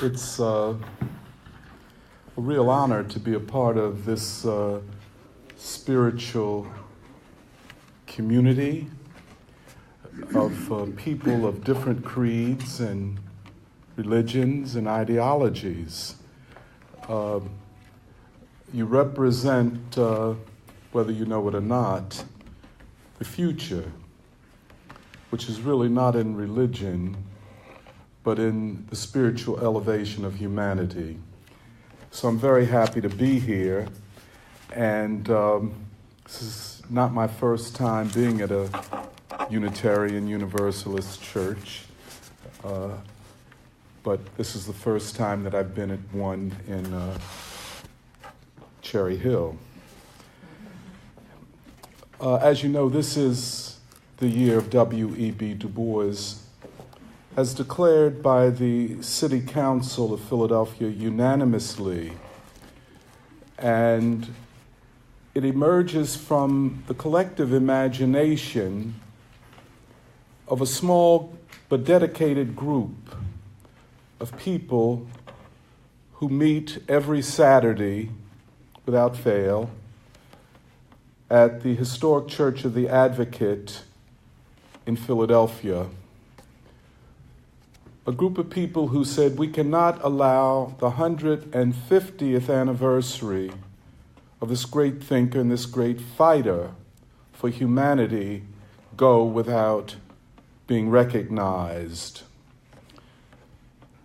It's a real honor to be a part of this spiritual community of people of different creeds and religions and ideologies. You represent, whether you know it or not, the future, which is really not in religion, but in the spiritual elevation of humanity. So I'm very happy to be here, and this is not my first time being at a Unitarian Universalist church, but this is the first time that I've been at one in Cherry Hill. As you know, this is the year of W.E.B. Du Bois, as declared by the City Council of Philadelphia unanimously, and it emerges from the collective imagination of a small but dedicated group of people who meet every Saturday without fail at the historic Church of the Advocate in Philadelphia. A group of people who said we cannot allow the 150th anniversary of this great thinker and this great fighter for humanity go without being recognized.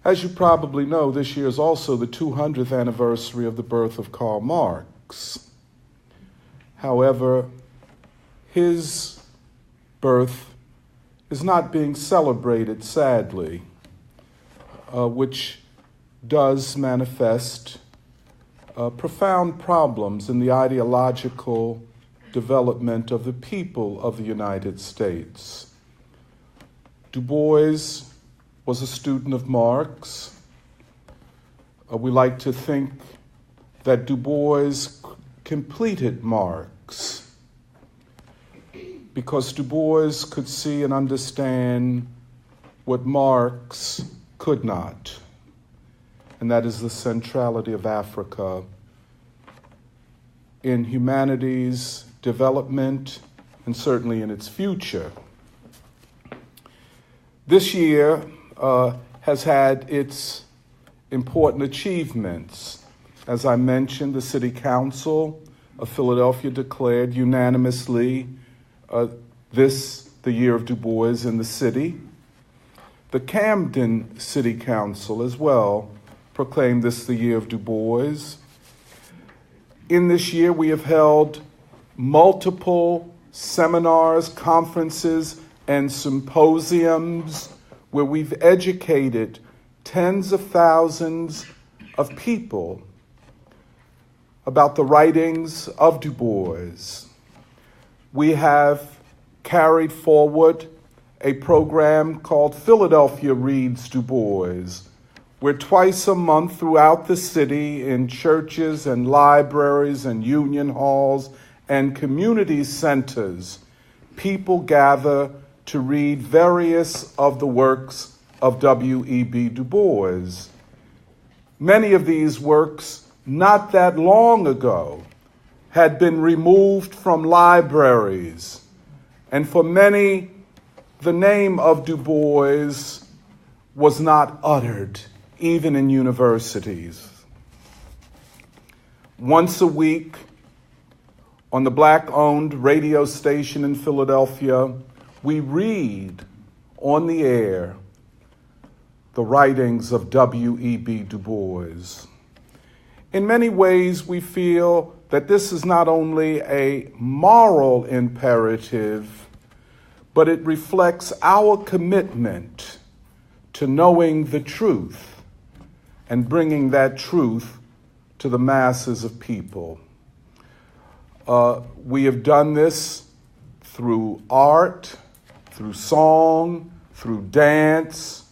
As you probably know, this year is also the 200th anniversary of the birth of Karl Marx. However, his birth is not being celebrated, sadly, which does manifest profound problems in the ideological development of the people of the United States. Du Bois was a student of Marx. We like to think that Du Bois completed Marx because Du Bois could see and understand what Marx could not, and that is the centrality of Africa in humanity's development and certainly in its future. This year has had its important achievements. As I mentioned, the City Council of Philadelphia declared unanimously the year of Du Bois in the city. The Camden City Council as well proclaimed this the year of Du Bois. In this year, we have held multiple seminars, conferences, and symposiums where we've educated tens of thousands of people about the writings of Du Bois. We have carried forward a program called Philadelphia Reads Du Bois, where twice a month throughout the city in churches and libraries and union halls and community centers, people gather to read various of the works of W.E.B. Du Bois. Many of these works, not that long ago, had been removed from libraries, and for many, the name of Du Bois was not uttered, even in universities. Once a week, on the Black-owned radio station in Philadelphia, we read on the air the writings of W.E.B. Du Bois. In many ways, we feel that this is not only a moral imperative, but it reflects our commitment to knowing the truth and bringing that truth to the masses of people. We have done this through art, through song, through dance,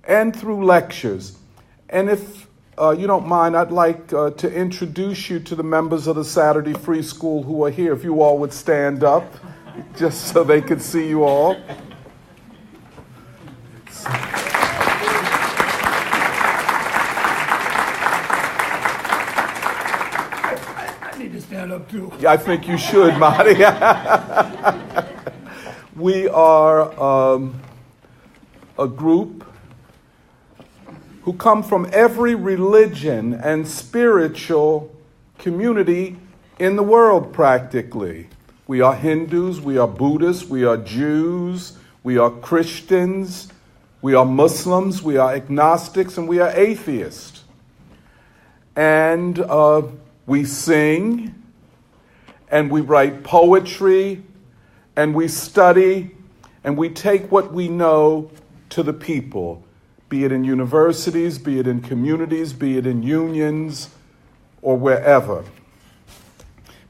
and through lectures. And if you don't mind, I'd like to introduce you to the members of the Saturday Free School who are here. If you all would stand up, just so they could see you all. sign up too. I think you should, Marty. We are a group who come from every religion and spiritual community in the world, practically. We are Hindus, we are Buddhists, we are Jews, we are Christians, we are Muslims, we are agnostics, and we are atheists. And we sing, and we write poetry, and we study, and we take what we know to the people, be it in universities, be it in communities, be it in unions, or wherever.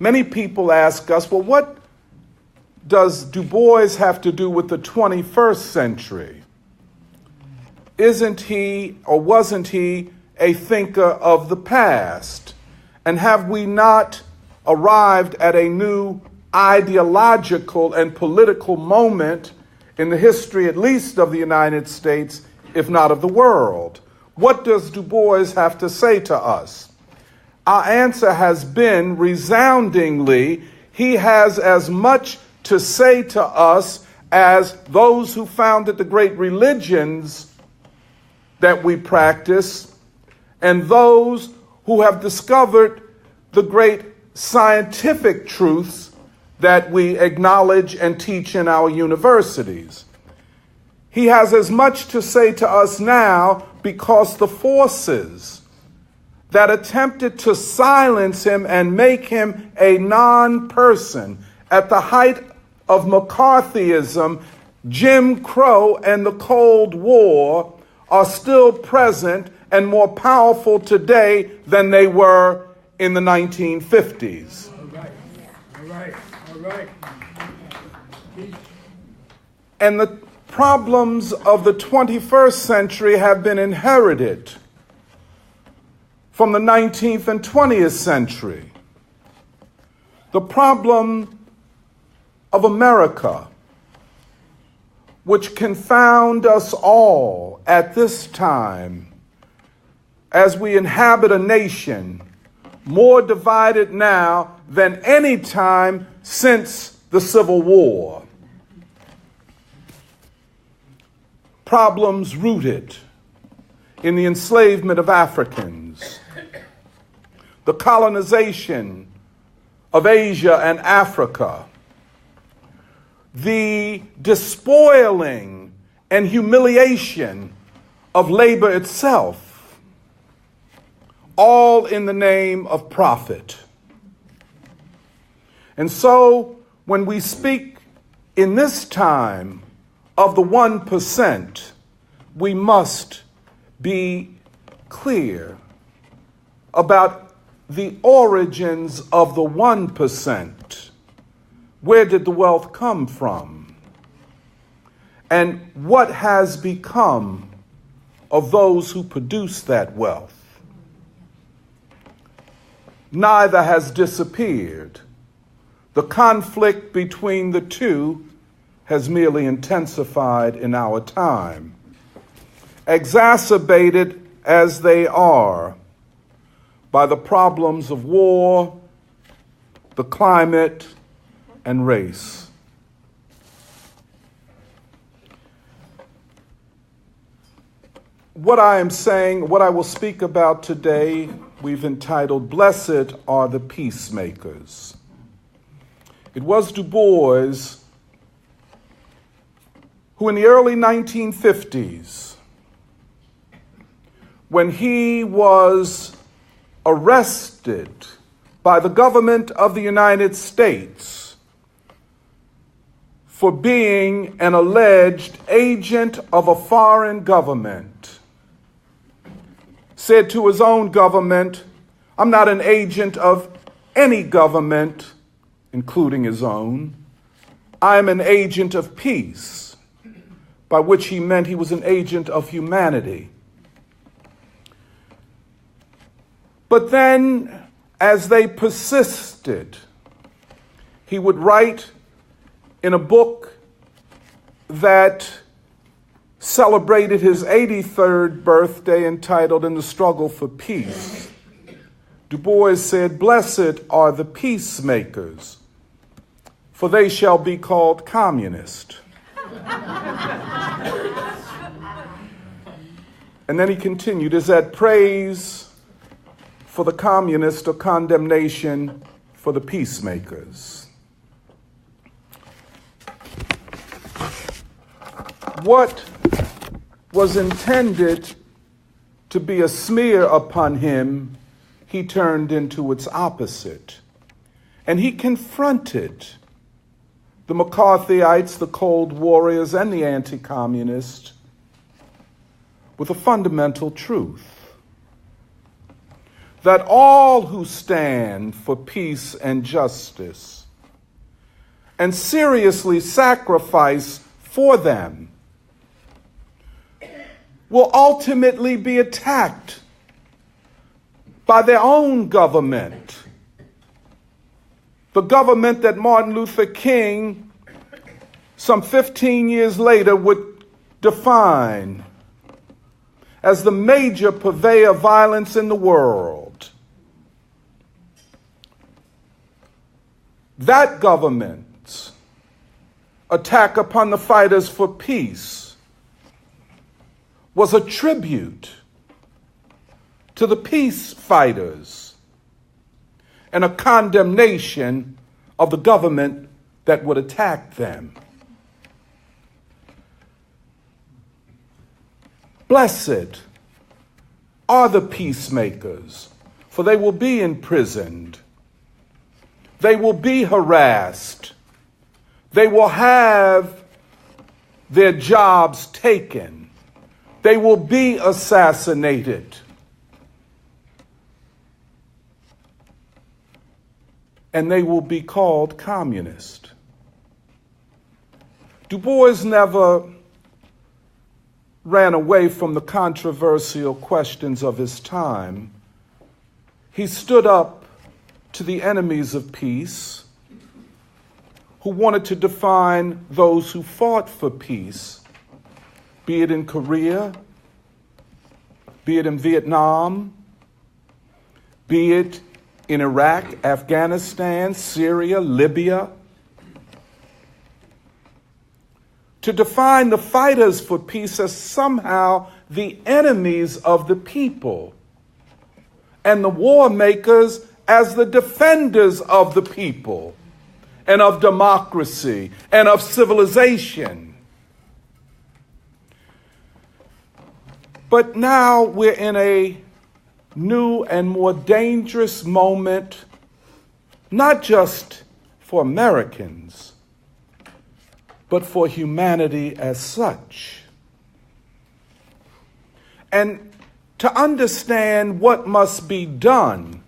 Many people ask us, well, what does Du Bois have to do with the 21st century? Isn't he, or wasn't he, a thinker of the past? And have we not arrived at a new ideological and political moment in the history, at least of the United States, if not of the world? What does Du Bois have to say to us? Our answer has been resoundingly, he has as much to say to us as those who founded the great religions that we practice and those who have discovered the great scientific truths that we acknowledge and teach in our universities. He has as much to say to us now because the forces that attempted to silence him and make him a non-person at the height of McCarthyism, Jim Crow, and the Cold War are still present and more powerful today than they were in the 1950s. All right. And the problems of the 21st century have been inherited from the 19th and 20th century. The problem of America, which confound us all at this time as we inhabit a nation more divided now than any time since the Civil War. Problems rooted in the enslavement of Africans, the colonization of Asia and Africa, the despoiling and humiliation of labor itself, all in the name of profit. And so, when we speak in this time of the 1%, we must be clear about the origins of the 1%. Where did the wealth come from? And what has become of those who produce that wealth? Neither has disappeared. The conflict between the two has merely intensified in our time, exacerbated as they are by the problems of war, the climate, and race. What I am saying, what I will speak about today, we've entitled, Blessed Are the Peacemakers. It was Du Bois who in the early 1950s, when he was arrested by the government of the United States for being an alleged agent of a foreign government, said to his own government, I'm not an agent of any government, including his own. I am an agent of peace, by which he meant he was an agent of humanity. But then, as they persisted, he would write in a book that celebrated his 83rd birthday entitled In the Struggle for Peace, Du Bois said, "Blessed are the peacemakers, for they shall be called communist." And then he continued, "Is that praise for the communist or condemnation for the peacemakers?" What was intended to be a smear upon him, he turned into its opposite. And he confronted the McCarthyites, the Cold Warriors, and the anti-communists with a fundamental truth: that all who stand for peace and justice and seriously sacrifice for them will ultimately be attacked by their own government. The government that Martin Luther King, some 15 years later, would define as the major purveyor of violence in the world. That government's attack upon the fighters for peace was a tribute to the peace fighters and a condemnation of the government that would attack them. Blessed are the peacemakers, for they will be imprisoned. They will be harassed. They will have their jobs taken. They will be assassinated. And they will be called communist. Du Bois never ran away from the controversial questions of his time. He stood up to the enemies of peace who wanted to define those who fought for peace, be it in Korea, be it in Vietnam, be it in Iraq, Afghanistan, Syria, Libya. To define the fighters for peace as somehow the enemies of the people, and the war makers as the defenders of the people and of democracy and of civilization. But now we're in a new and more dangerous moment, not just for Americans, but for humanity as such. And to understand what must be done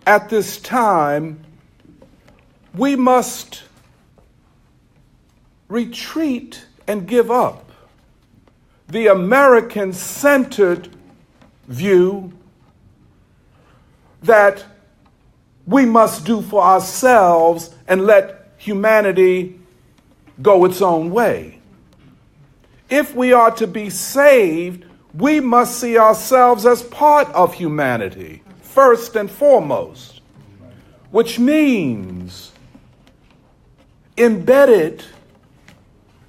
at this time, we must retreat and give up the American-centered view that we must do for ourselves and let humanity go its own way. If we are to be saved, we must see ourselves as part of humanity, first and foremost, which means embedded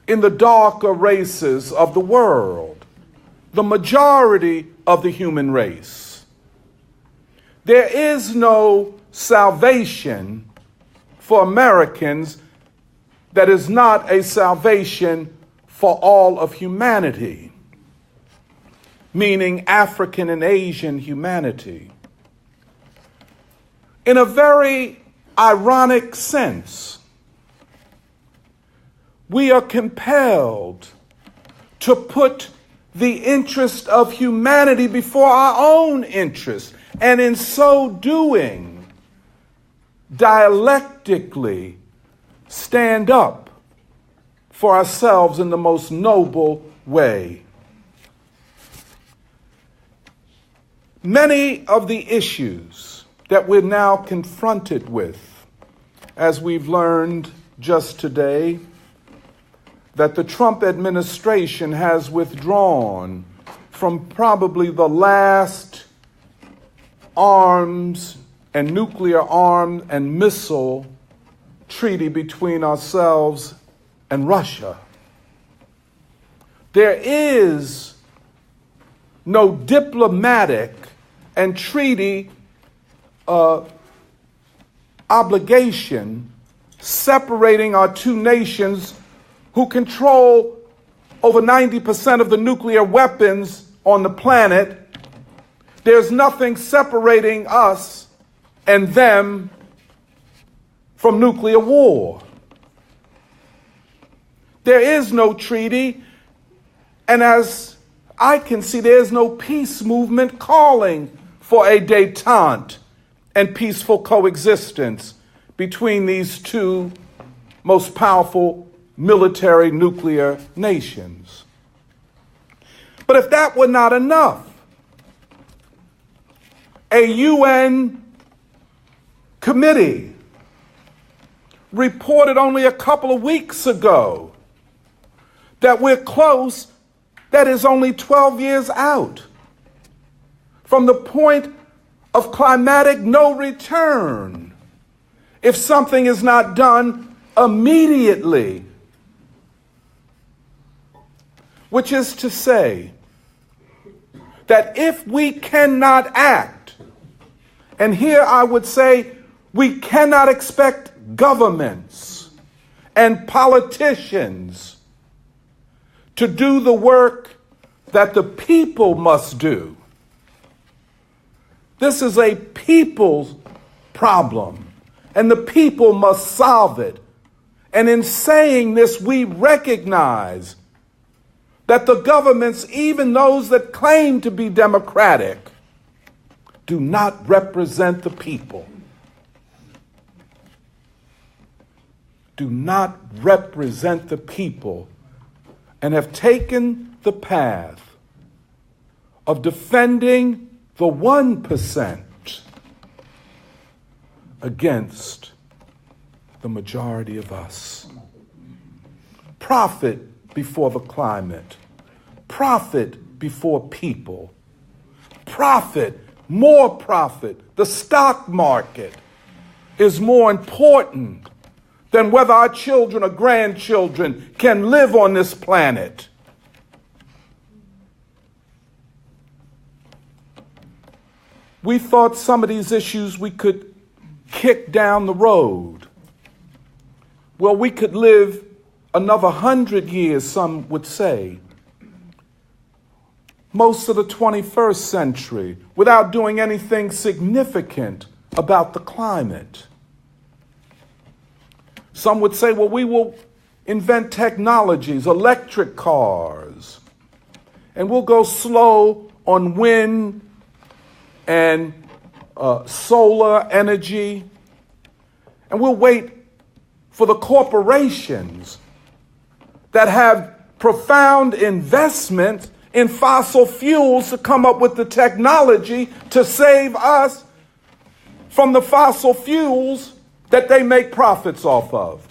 in the darker races of the world, the majority of the human race. There is no salvation for Americans that is not a salvation for all of humanity, meaning African and Asian humanity. In a very ironic sense, we are compelled to put the interest of humanity before our own interest, and in so doing, dialectically stand up for ourselves in the most noble way. Many of the issues that we're now confronted with, as we've learned just today, that the Trump administration has withdrawn from probably the last arms and nuclear arm and missile treaty between ourselves and Russia. There is no diplomatic and treaty obligation separating our two nations who control over 90% of the nuclear weapons on the planet. There's nothing separating us and them from nuclear war. There is no treaty, and as I can see, there is no peace movement calling for a détente and peaceful coexistence between these two most powerful military nuclear nations. But if that were not enough, a UN committee reported only a couple of weeks ago that we're close, that is only 12 years out from the point of climatic no return if something is not done immediately. Which is to say that if we cannot act, and here I would say we cannot expect governments and politicians to do the work that the people must do. This is a people's problem, and the people must solve it. And in saying this, we recognize that the governments, even those that claim to be democratic, do not represent the people. Do not represent the people, and have taken the path of defending the 1% against the majority of us. Profit before the climate. Profit before people. Profit, more profit. The stock market is more important than whether our children or grandchildren can live on this planet. We thought some of these issues we could kick down the road. Well, we could live another 100 years, some would say, most of the 21st century, without doing anything significant about the climate. Some would say, well, we will invent technologies, electric cars, and we'll go slow on wind and solar energy, and we'll wait for the corporations that have profound investment in fossil fuels to come up with the technology to save us from the fossil fuels that they make profits off of.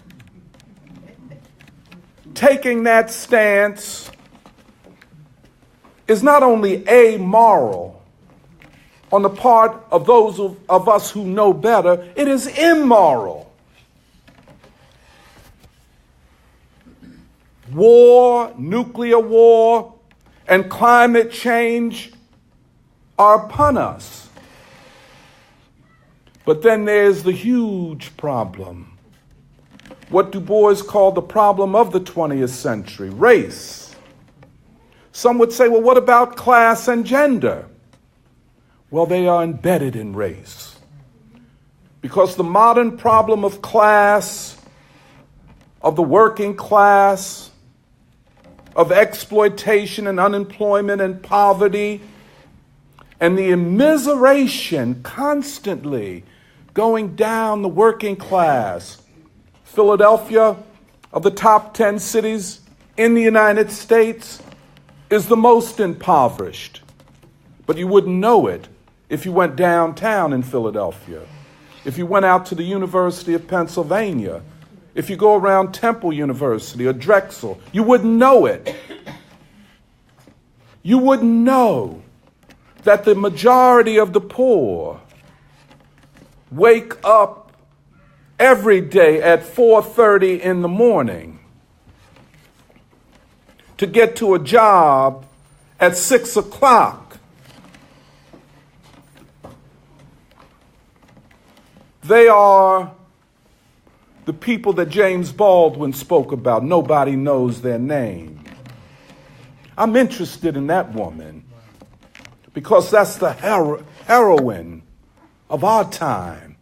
Taking that stance is not only amoral on the part of those of us who know better, it is immoral. War, nuclear war, and climate change are upon us. But then there's the huge problem, what Du Bois called the problem of the 20th century, race. Some would say, well, what about class and gender? Well, they are embedded in race. Because the modern problem of class, of the working class, of exploitation and unemployment and poverty, and the immiseration constantly going down the working class. Philadelphia, of the top 10 cities in the United States, is the most impoverished. But you wouldn't know it if you went downtown in Philadelphia, if you went out to the University of Pennsylvania, if you go around Temple University or Drexel, you wouldn't know it. You wouldn't know that the majority of the poor wake up every day at 4:30 in the morning to get to a job at 6 o'clock. They are the people that James Baldwin spoke about. Nobody knows their name. I'm interested in that woman because that's the heroine of our time,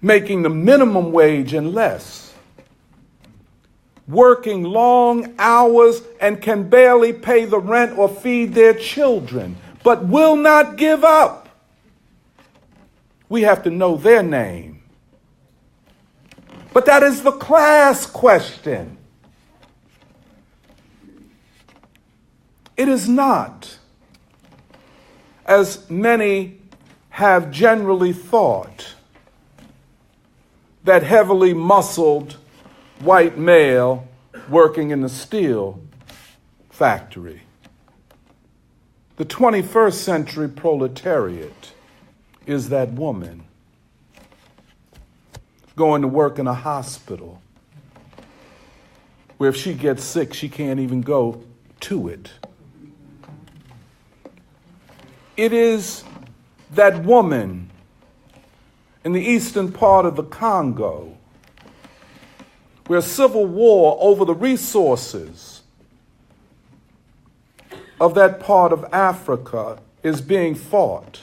making the minimum wage and less, working long hours and can barely pay the rent or feed their children, but will not give up. We have to know their name. But that is the class question. It is not, as many have generally thought, that heavily muscled white male working in the steel factory. The 21st century proletariat is that woman going to work in a hospital where if she gets sick, she can't even go to it. It is that woman in the eastern part of the Congo where civil war over the resources of that part of Africa is being fought,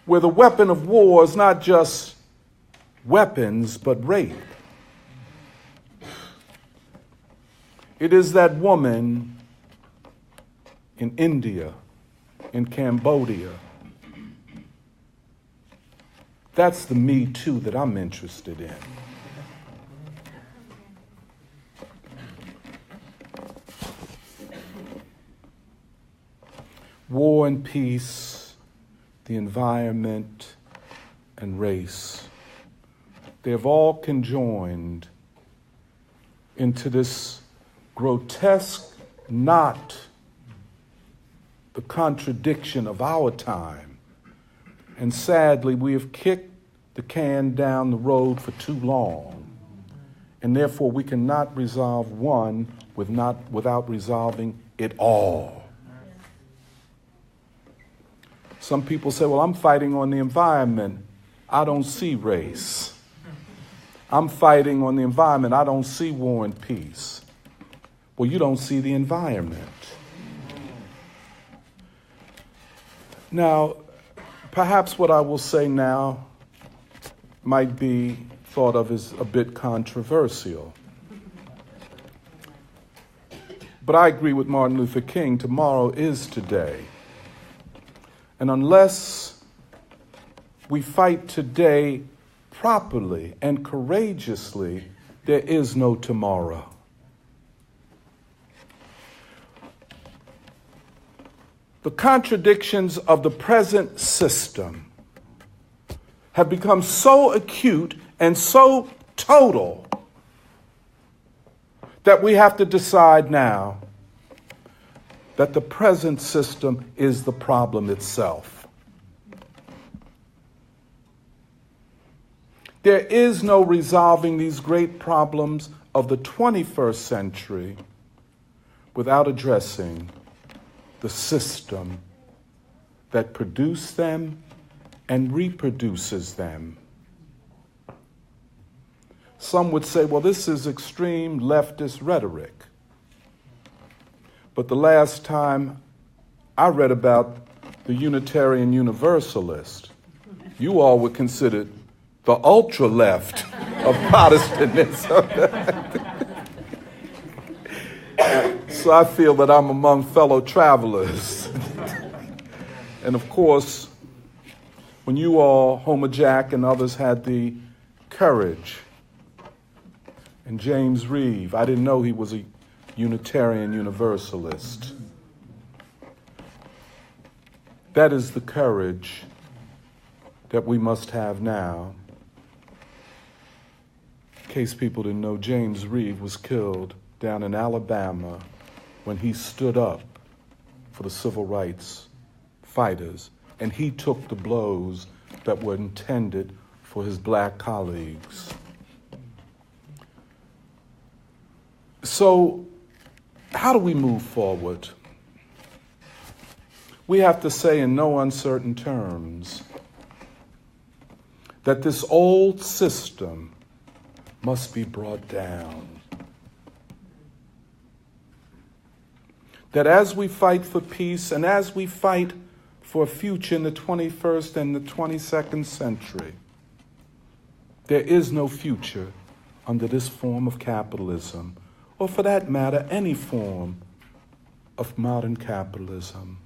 where the weapon of war is not just weapons, but rape. It is that woman in India, in Cambodia. That's the Me Too that I'm interested in. War and peace, the environment, and race. They have all conjoined into this grotesque knot, the contradiction of our time. And sadly, we have kicked the can down the road for too long. And therefore, we cannot resolve one without resolving it all. Some people say, well, I'm fighting on the environment. I don't see race. I'm fighting on the environment. I don't see war and peace. Well, you don't see the environment. Now, perhaps what I will say now might be thought of as a bit controversial. But I agree with Martin Luther King. Tomorrow is today. And unless we fight today properly and courageously, there is no tomorrow. The contradictions of the present system have become so acute and so total that we have to decide now that the present system is the problem itself. There is no resolving these great problems of the 21st century without addressing the system that produced them and reproduces them. Some would say, well, this is extreme leftist rhetoric. But the last time I read about the Unitarian Universalist, you all were considered the ultra-left of Protestantism. So I feel that I'm among fellow travelers. And of course, when you all, Homer Jack and others, had the courage, and James Reeve, I didn't know he was a Unitarian Universalist. That is the courage that we must have now. In case people didn't know, James Reeve was killed down in Alabama when he stood up for the civil rights fighters, and he took the blows that were intended for his black colleagues. So, how do we move forward? We have to say in no uncertain terms that this old system must be brought down. That as we fight for peace and as we fight for a future in the 21st and the 22nd century, there is no future under this form of capitalism, or for that matter, any form of modern capitalism.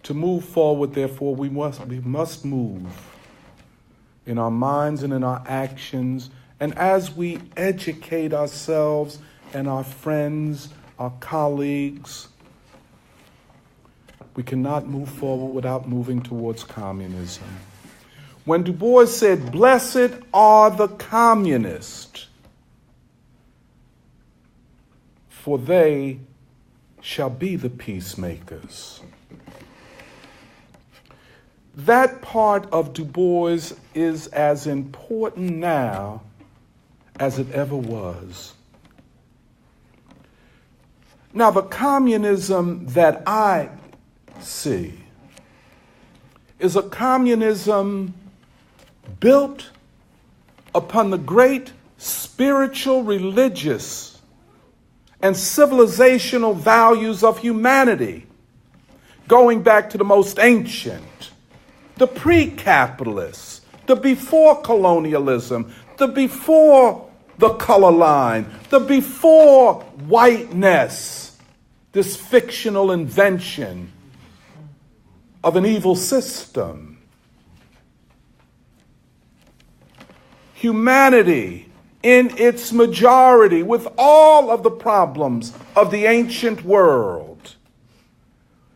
To move forward, therefore, we must move in our minds and in our actions, and as we educate ourselves and our friends, our colleagues, we cannot move forward without moving towards communism. When Du Bois said, "Blessed are the communists, for they shall be the peacemakers," that part of Du Bois is as important now as it ever was. Now, the communism that I see is a communism built upon the great spiritual, religious, and civilizational values of humanity, going back to the most ancient, the pre-capitalists, the before colonialism, the before the color line, the before whiteness, this fictional invention of an evil system. Humanity in its majority, with all of the problems of the ancient world.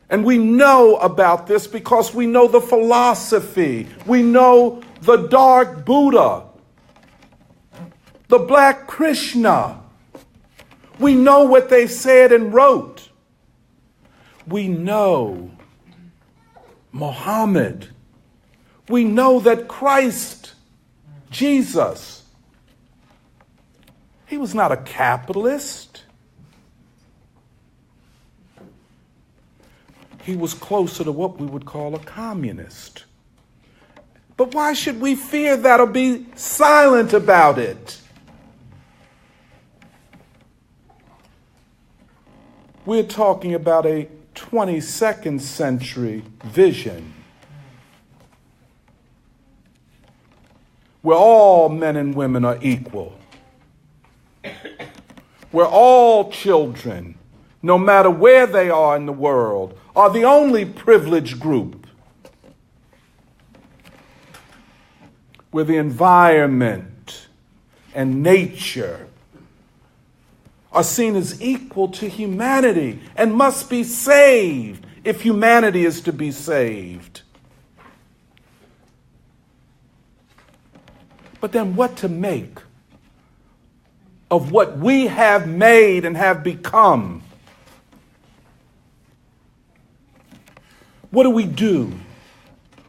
And we know about this because we know the philosophy. We know the dark Buddha, the black Krishna. We know what they said and wrote. We know Muhammad. We know that Christ, Jesus, he was not a capitalist. He was closer to what we would call a communist. But why should we fear that or be silent about it? We're talking about a 22nd century vision where all men and women are equal, where all children, no matter where they are in the world, are the only privileged group, where the environment and nature are seen as equal to humanity and must be saved if humanity is to be saved. But then what to make of what we have made and have become? What do we do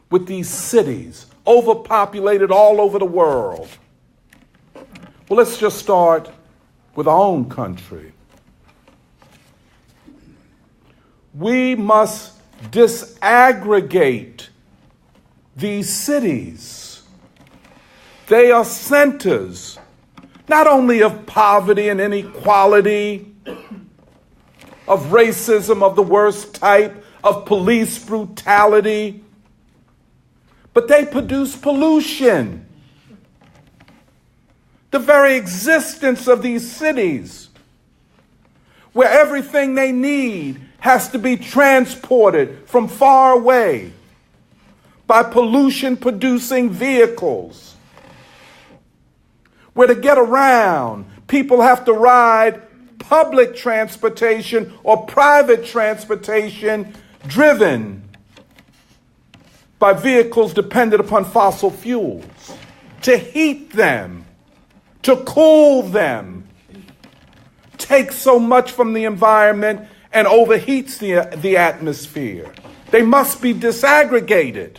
with these cities, overpopulated all over the world? Well, let's just start with our own country. We must disaggregate these cities. They are centers not only of poverty and inequality, of racism of the worst type, of police brutality, but they produce pollution. The very existence of these cities, where everything they need has to be transported from far away by pollution-producing vehicles, where to get around, people have to ride public transportation or private transportation driven by vehicles dependent upon fossil fuels, to heat them, to cool them, take so much from the environment and overheats the atmosphere. They must be disaggregated.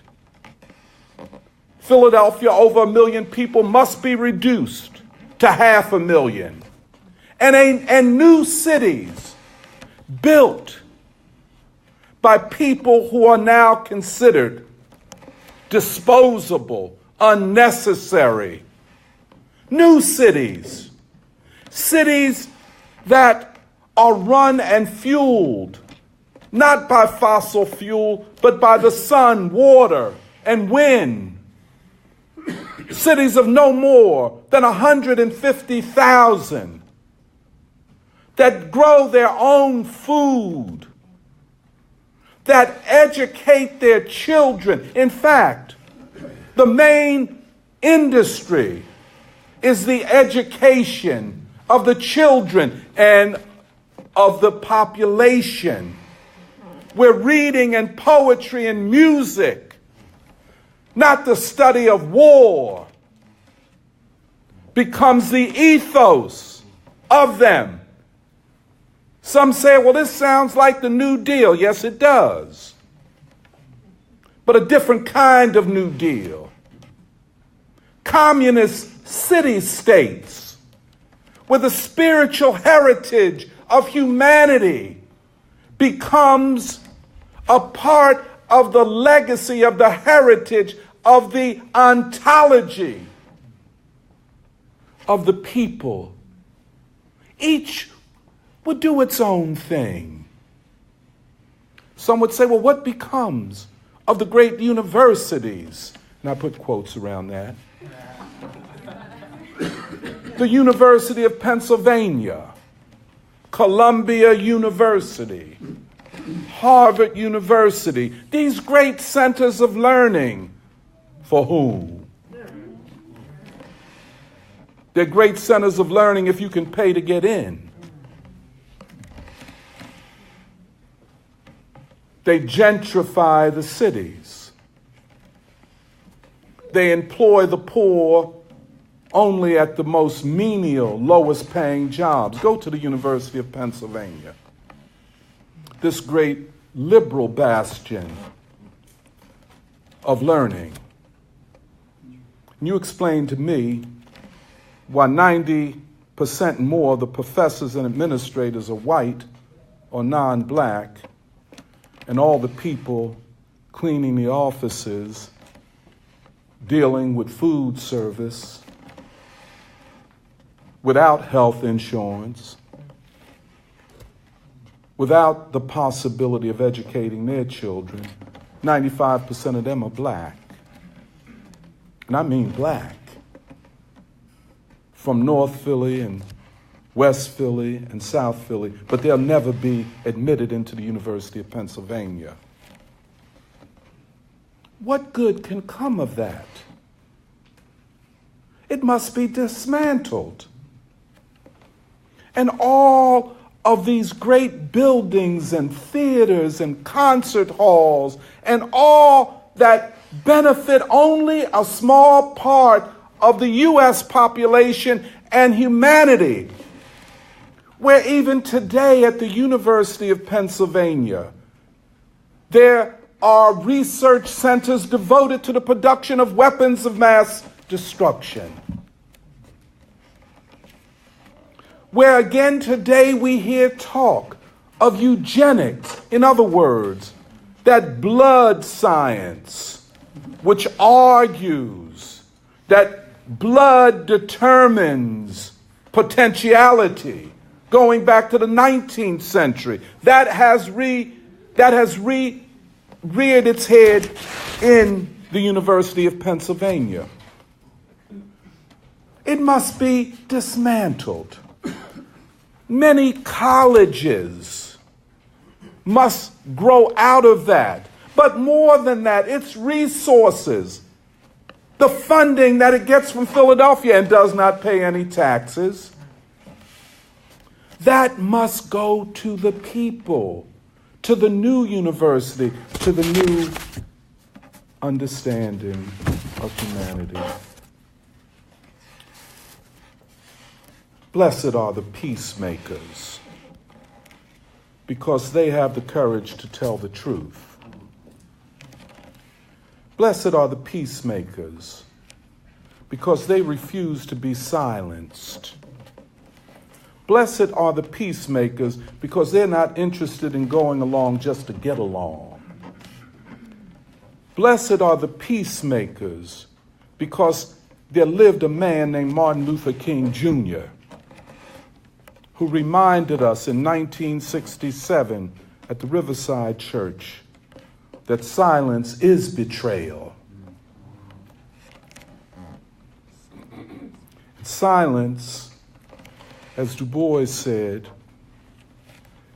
Philadelphia, over 1 million people, must be reduced to 500,000. And new cities built by people who are now considered disposable, unnecessary. New cities. Cities that are run and fueled, not by fossil fuel, but by the sun, water, and wind. Cities of no more than 150,000 that grow their own food, that educate their children. In fact, the main industry is the education of the children and of the population, where reading and poetry and music, not the study of war, becomes the ethos of them. Some say, well, this sounds like the New Deal. Yes, it does. But a different kind of New Deal. Communist city-states where the spiritual heritage of humanity becomes a part of the legacy of the heritage of the ontology of the people. Each would do its own thing. Some would say, well, what becomes of the great universities? And I put quotes around that. The University of Pennsylvania, Columbia University, Harvard University, these great centers of learning. For whom? They're great centers of learning if you can pay to get in. They gentrify the cities. They employ the poor only at the most menial, lowest paying jobs. Go to the University of Pennsylvania, this great liberal bastion of learning. You explain to me why 90% more of the professors and administrators are white or non-black, and all the people cleaning the offices, dealing with food service, without health insurance, without the possibility of educating their children, 95% of them are black. And I mean black. From North Philly and West Philly and South Philly, but they'll never be admitted into the University of Pennsylvania. What good can come of that? It must be dismantled. And all of these great buildings and theaters and concert halls and all that benefit only a small part of the U.S. population and humanity, where even today at the University of Pennsylvania, there are research centers devoted to the production of weapons of mass destruction. Where again today we hear talk of eugenics, in other words, that blood science, which argues that blood determines potentiality, going back to the 19th century, that has reared its head in the University of Pennsylvania. It must be dismantled. Many colleges must grow out of that. But more than that, its resources, the funding that it gets from Philadelphia and does not pay any taxes, that must go to the people, to the new university, to the new understanding of humanity. Blessed are the peacemakers, because they have the courage to tell the truth. Blessed are the peacemakers, because they refuse to be silenced. Blessed are the peacemakers, because they're not interested in going along just to get along. Blessed are the peacemakers, because there lived a man named Martin Luther King Jr., who reminded us in 1967 at the Riverside Church that silence is betrayal. Silence, as Du Bois said,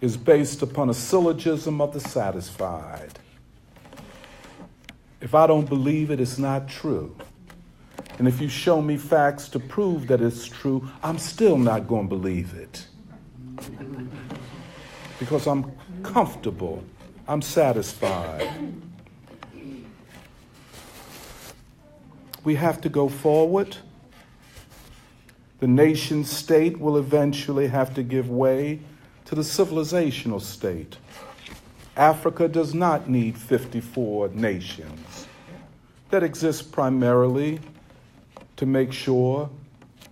is based upon a syllogism of the satisfied. If I don't believe it, it's not true. And if you show me facts to prove that it's true, I'm still not going to believe it. Because I'm comfortable, I'm satisfied. We have to go forward. The nation state will eventually have to give way to the civilizational state. Africa does not need 54 nations. That exists primarily to make sure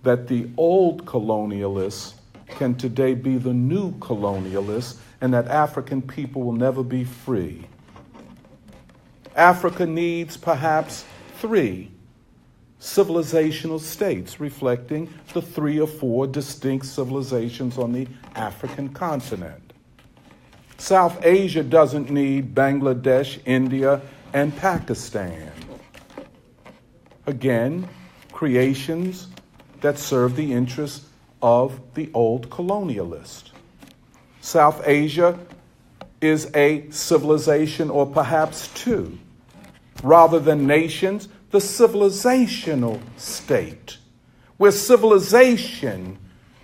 that the old colonialists can today be the new colonialists, and that African people will never be free. Africa needs perhaps 3 civilizational states reflecting the 3 or 4 distinct civilizations on the African continent. South Asia doesn't need Bangladesh, India, and Pakistan. Again, creations that serve the interests of the old colonialist. South Asia is a civilization, or perhaps 2. Rather than nations, the civilizational state, where civilization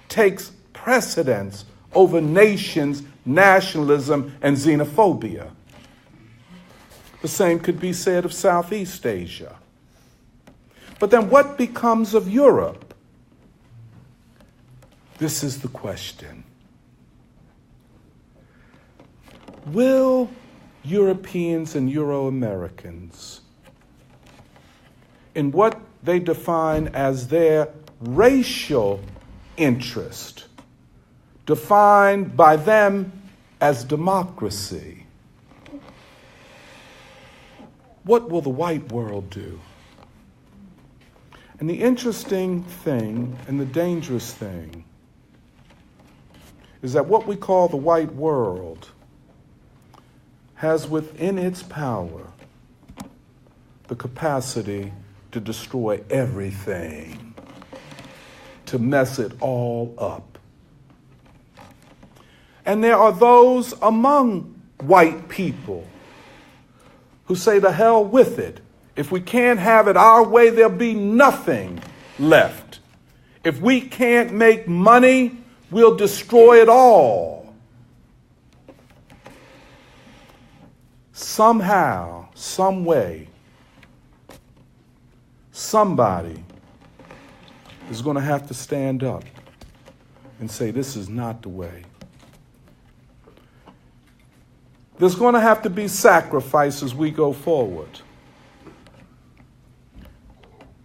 takes precedence over nations, nationalism, and xenophobia. The same could be said of Southeast Asia. But then what becomes of Europe? This is the question. Will Europeans and Euro-Americans, in what they define as their racial interest, defined by them as democracy, what will the white world do? And the interesting thing and the dangerous thing is that what we call the white world has within its power the capacity to destroy everything, to mess it all up. And there are those among white people who say, to hell with it. If we can't have it our way, there'll be nothing left. If we can't make money, we'll destroy it all. Somehow, some way, somebody is going to have to stand up and say, this is not the way. There's going to have to be sacrifice as we go forward.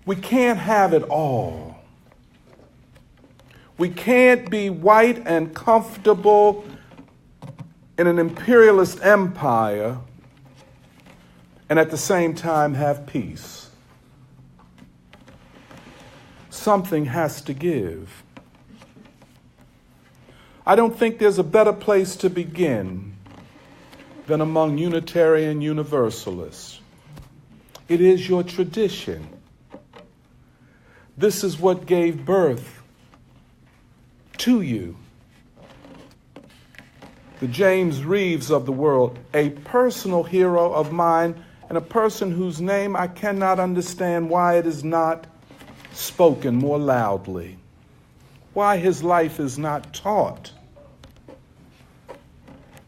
We can't have it all. We can't be white and comfortable in an imperialist empire and at the same time have peace. Something has to give. I don't think there's a better place to begin than among Unitarian Universalists. It is your tradition. This is what gave birth to you. The James Reeves of the world, a personal hero of mine, and a person whose name I cannot understand why it is not spoken more loudly, why his life is not taught.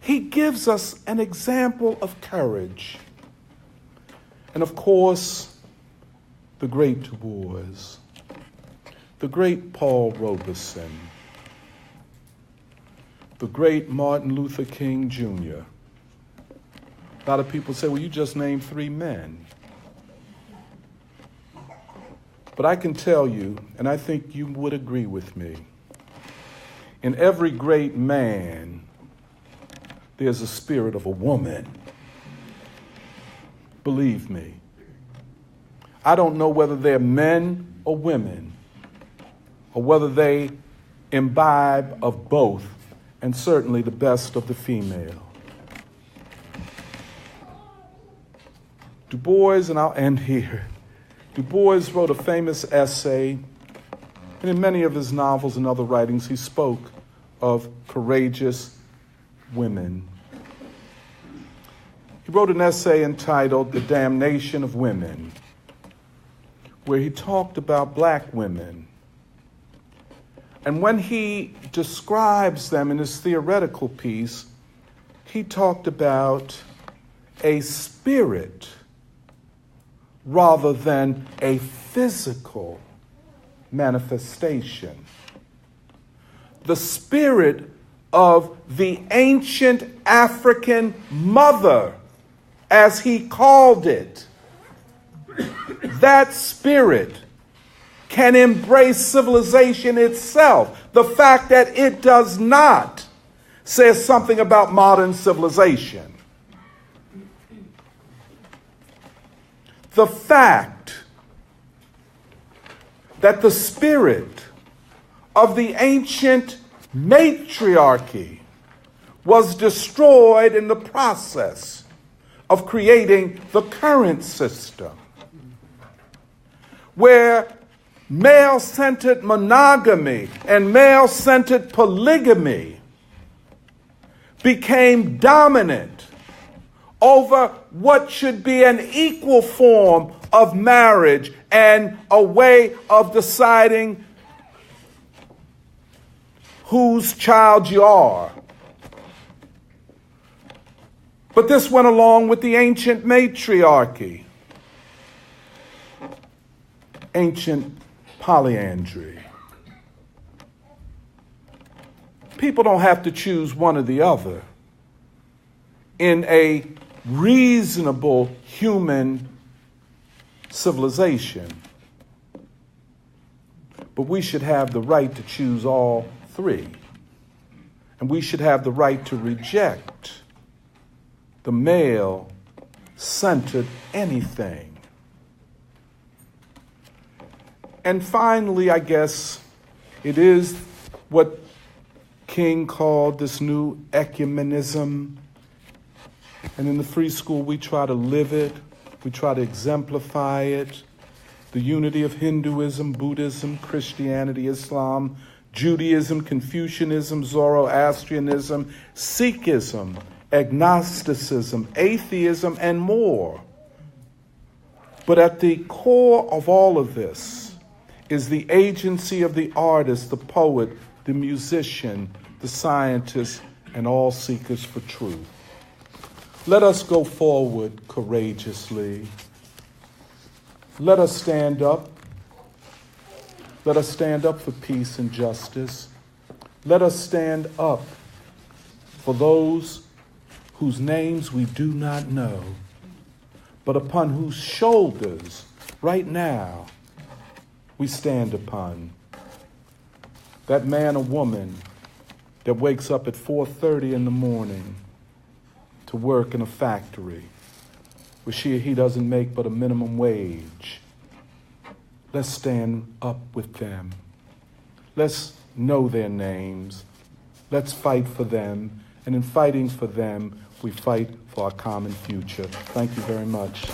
He gives us an example of courage. And of course, the great Du Bois, the great Paul Robeson, the great Martin Luther King Jr. A lot of people say, well, you just named 3 men. But I can tell you, and I think you would agree with me, in every great man, there's a spirit of a woman. Believe me. I don't know whether they're men or women, or whether they imbibe of both, and certainly the best of the female. Du Bois, and I'll end here, Du Bois wrote a famous essay, and in many of his novels and other writings, he spoke of courageous women. He wrote an essay entitled The Damnation of Women, where he talked about black women. And when he describes them in his theoretical piece, he talked about a spirit rather than a physical manifestation. The spirit of the ancient African mother, as he called it. That spirit can embrace civilization itself. The fact that it does not says something about modern civilization. The fact that the spirit of the ancient matriarchy was destroyed in the process of creating the current system, where male-centered monogamy and male-centered polygamy became dominant over what should be an equal form of marriage and a way of deciding whose child you are. But this went along with the ancient matriarchy, ancient polyandry. People don't have to choose one or the other in a reasonable human civilization. But we should have the right to choose all 3. And we should have the right to reject the male-centered anything. And finally, I guess, it is what King called this new ecumenism. And in the free school, we try to live it. We try to exemplify it. The unity of Hinduism, Buddhism, Christianity, Islam, Judaism, Confucianism, Zoroastrianism, Sikhism, agnosticism, atheism, and more. But at the core of all of this is the agency of the artist, the poet, the musician, the scientist, and all seekers for truth. Let us go forward courageously. Let us stand up. Let us stand up for peace and justice. Let us stand up for those whose names we do not know, but upon whose shoulders right now we stand upon. That man or woman that wakes up at 4:30 in the morning to work in a factory where she or he doesn't make but a minimum wage. Let's stand up with them. Let's know their names. Let's fight for them. And in fighting for them, we fight for our common future. Thank you very much.